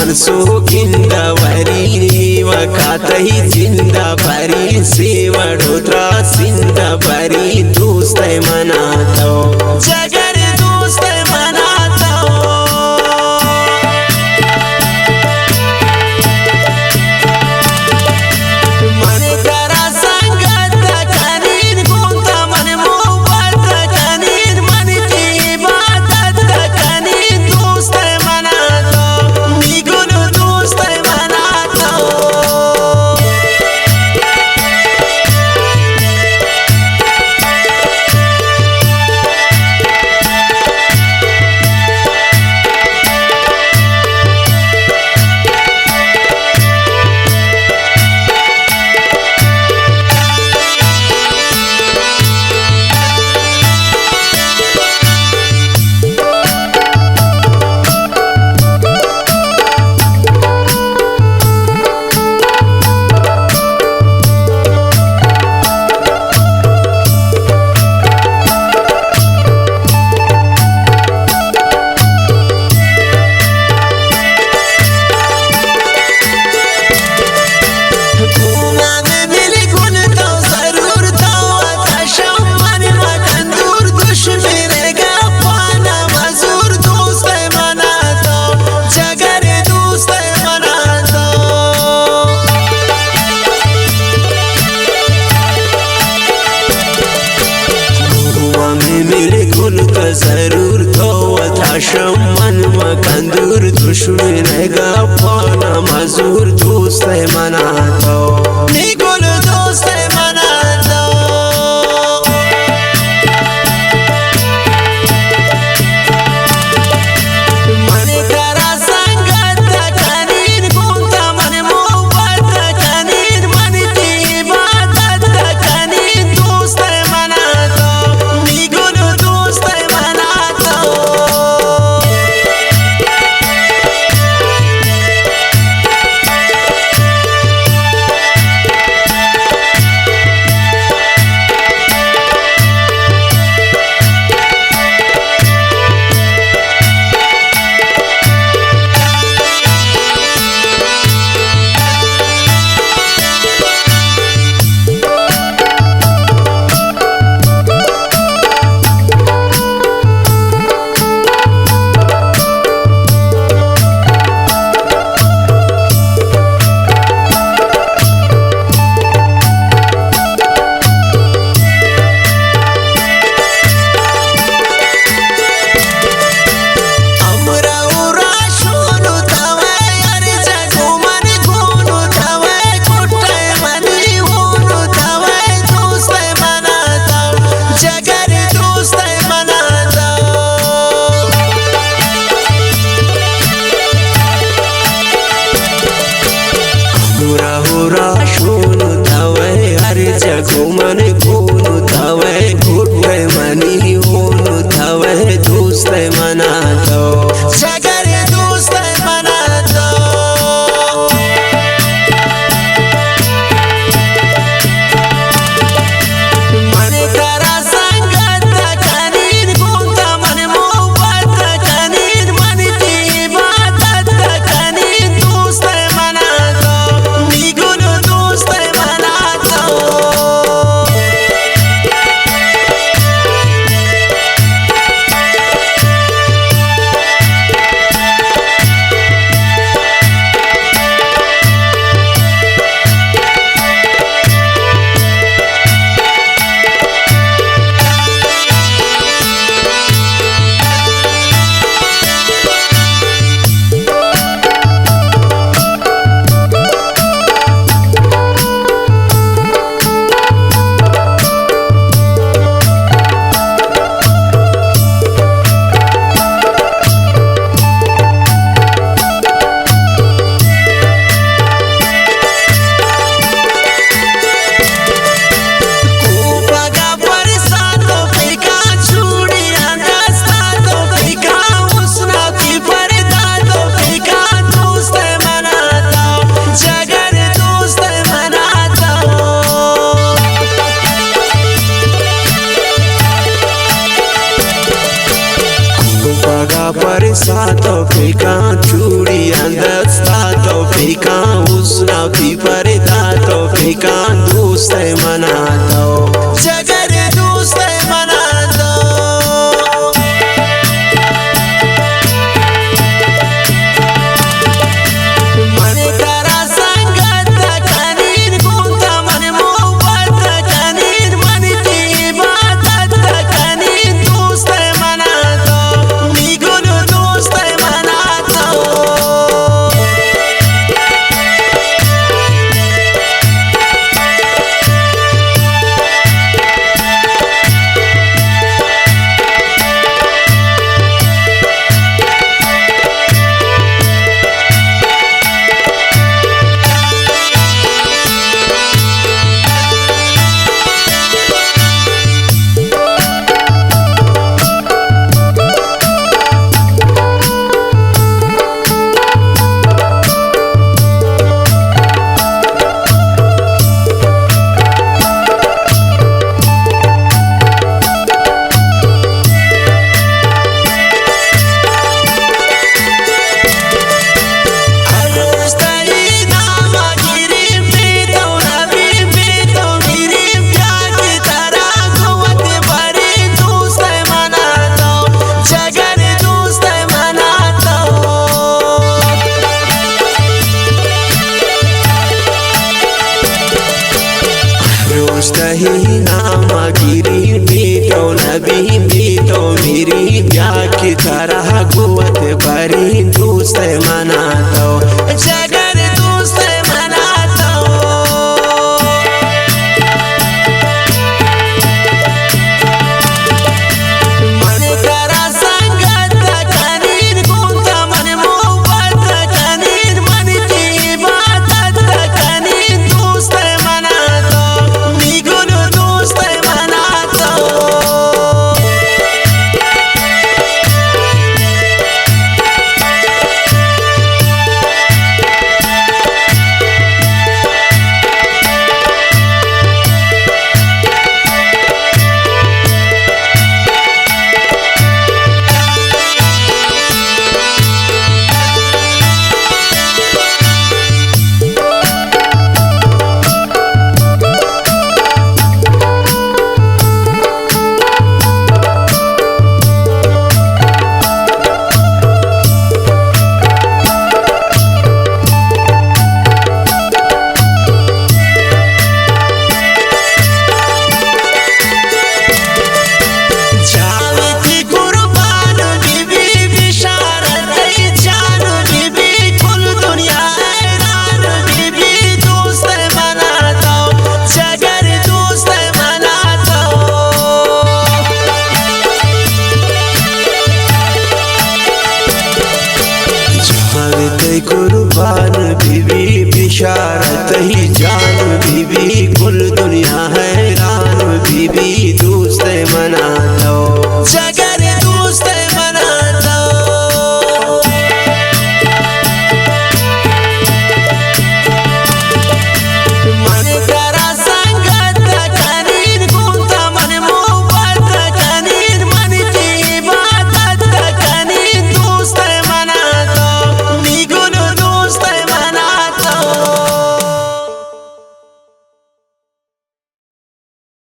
मनसो किंदा भरी वकातही जिंदा भरी सेवा ढोत्रा सिंदा भरी दोस्त मनातो जगर दोस्त मनातो मन करा संगत कनीन गुंता मन मोहब्बत कनीन मन की इबादत कनीन दोस्त मनातो निगुन दोस्त मनातो जरूर तो थाशम मन कंदूर दुश्मन गा पाना मजूर दोस्त मनातो निगुल दोस्त मनातो मन करा संगत कनीन गुंता मन मोहब्बत कनीन मन की इबादत कनीन दोस्त मनातो निगुल दोस्त मनातो मन कोनु तवे घुटे मनी होनु तवे दोस्त मनातो जगर दोस्त मनातो मन करा संगत कनीन गुंता मन मोहब्बत कनीन मन की इबादत कनीन दोस्त मनातो निगुन दोस्त मनातो sato fika churi andastato fika usna fi pardato fika doste manato jagar doste manato man tara sangat kanin gunta man mohabbat kanin man ki ibadat kanin doste manato migun doste manato Mustahina magiri bito nabi bito miri bya ki tarah quwwat bari dost manato jagar dost manato man tara sangat kanin gunta man mohabbat kanin man ki ibadat kanin dost manato migun dost manato कुर्बान बीबी बिशारत ही जान बीबी कुल दुनिया हैरान बीबी